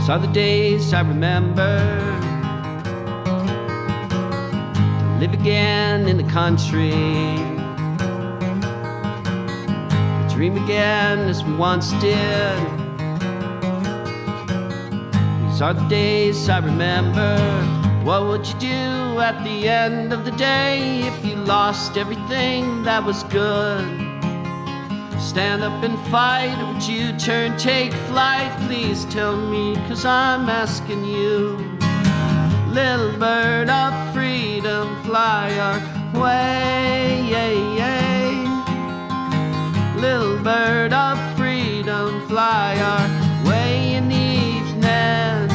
Are the days I remember to live again in the country, to dream again as we once did. These are the days I remember. What would you do at the end of the day if you lost everything that was good? Stand up and fight, or would you turn, take flight? Please tell me, 'cause I'm asking you. Little bird of freedom, fly our way. Little bird of freedom, fly our way in the evening.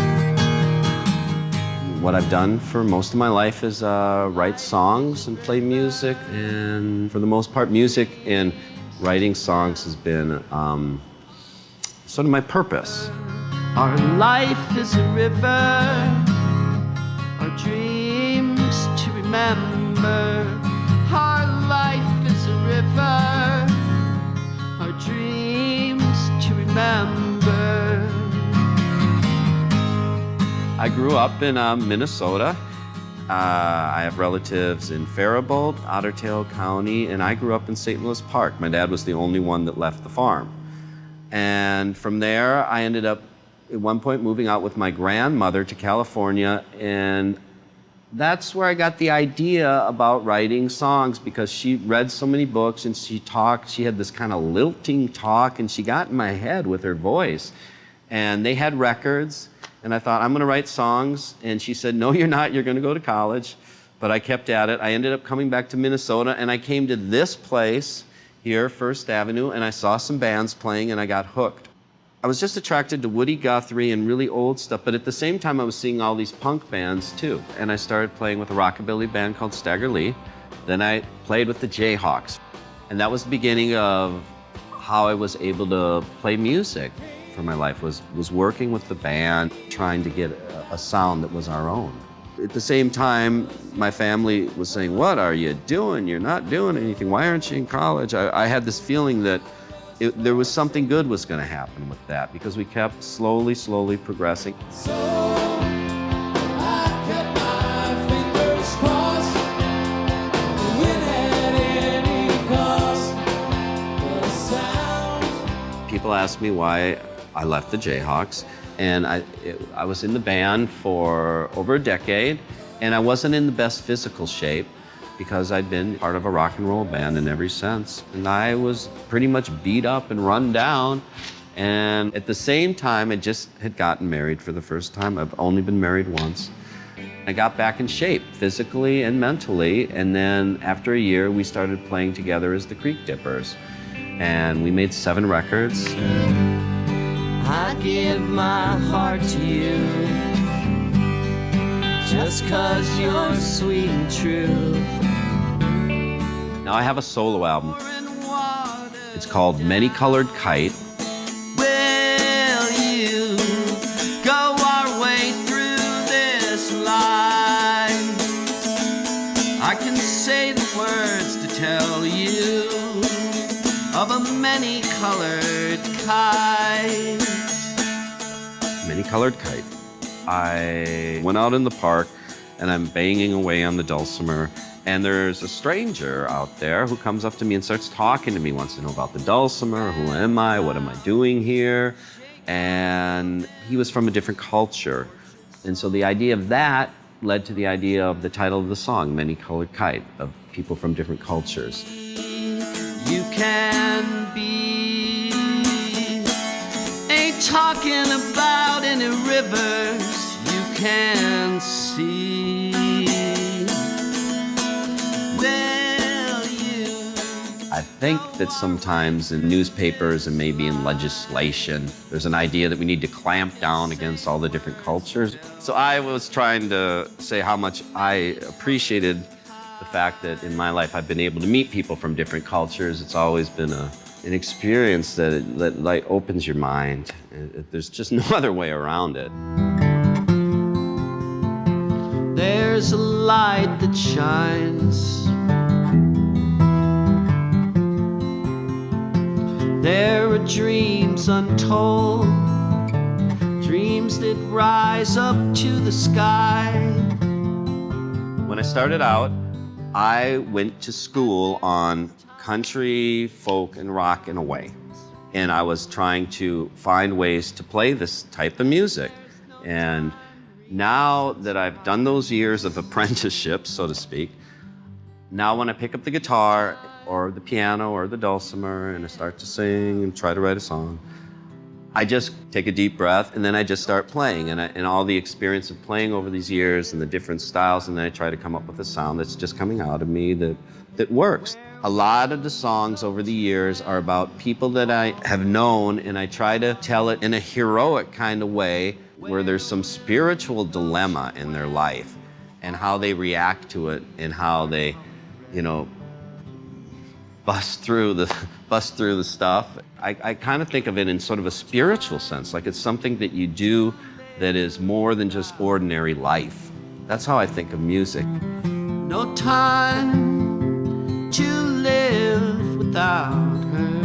What I've done for most of my life is write songs and play music, and for the most part, music and writing songs has been sort of my purpose. Our life is a river, our dreams to remember. Our life is a river, our dreams to remember. I grew up in Minnesota. I have relatives in Faribault, Otter Tail County, and I grew up in St. Louis Park. My dad was the only one that left the farm. And from there, I ended up at one point moving out with my grandmother to California, and that's where I got the idea about writing songs, because she read so many books and she talked. She had this kind of lilting talk, and she got in my head with her voice. And they had records. And I thought, I'm going to write songs. And she said, no, you're not. You're going to go to college. But I kept at it. I ended up coming back to Minnesota, and I came to this place here, First Avenue, and I saw some bands playing, and I got hooked. I was just attracted to Woody Guthrie and really old stuff, but at the same time, I was seeing all these punk bands, too. And I started playing with a rockabilly band called Stagger Lee. Then I played with the Jayhawks. And that was the beginning of how I was able to play music for my life, was working with the band, trying to get a sound that was our own. At the same time, my family was saying, what are you doing? You're not doing anything. Why aren't you in college? I had this feeling that there was something good was going to happen with that, because we kept slowly progressing. So I kept my fingers crossed, to win at any cost. The sound. People ask me why I left the Jayhawks, and I was in the band for over a decade, and I wasn't in the best physical shape because I'd been part of a rock and roll band in every sense. And I was pretty much beat up and run down, and at the same time, I just had gotten married for the first time. I've only been married once. I got back in shape, physically and mentally, and then after a year, we started playing together as the Creek Dippers, and we made 7 records. I give my heart to you, just 'cause you're sweet and true. Now I have a solo album. It's called Many Colored Kite. Will you go our way through this life? I can say the words to tell you of a many-colored kite. Many-colored kite. I went out in the park, and I'm banging away on the dulcimer, and there's a stranger out there who comes up to me and starts talking to me, wants to know about the dulcimer, who am I, what am I doing here? And he was from a different culture. And so the idea of that led to the idea of the title of the song, Many Colored Kite, of people from different cultures. You can be, ain't talking about any rivers you can see. Will you? I think that sometimes in newspapers and maybe in legislation, there's an idea that we need to clamp down against all the different cultures. So I was trying to say how much I appreciated the fact that in my life I've been able to meet people from different cultures. It's always been an experience that like opens your mind. There's just no other way around it. There's there's a light that shines. There are dreams untold, dreams that rise up to the sky. When I started out, I went to school on country, folk, and rock in a way. And I was trying to find ways to play this type of music. And now that I've done those years of apprenticeship, so to speak, now when I pick up the guitar or the piano or the dulcimer and I start to sing and try to write a song, I just take a deep breath and then I just start playing. And all the experience of playing over these years and the different styles, and then I try to come up with a sound that's just coming out of me that works. A lot of the songs over the years are about people that I have known, and I try to tell it in a heroic kind of way where there's some spiritual dilemma in their life and how they react to it and how they, bust through the stuff. I kind of think of it in sort of a spiritual sense, like it's something that you do that is more than just ordinary life. That's how I think of music. No time to live without her.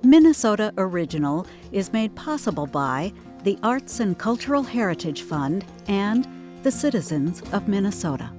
Minnesota Original is made possible by the Arts and Cultural Heritage Fund and the citizens of Minnesota.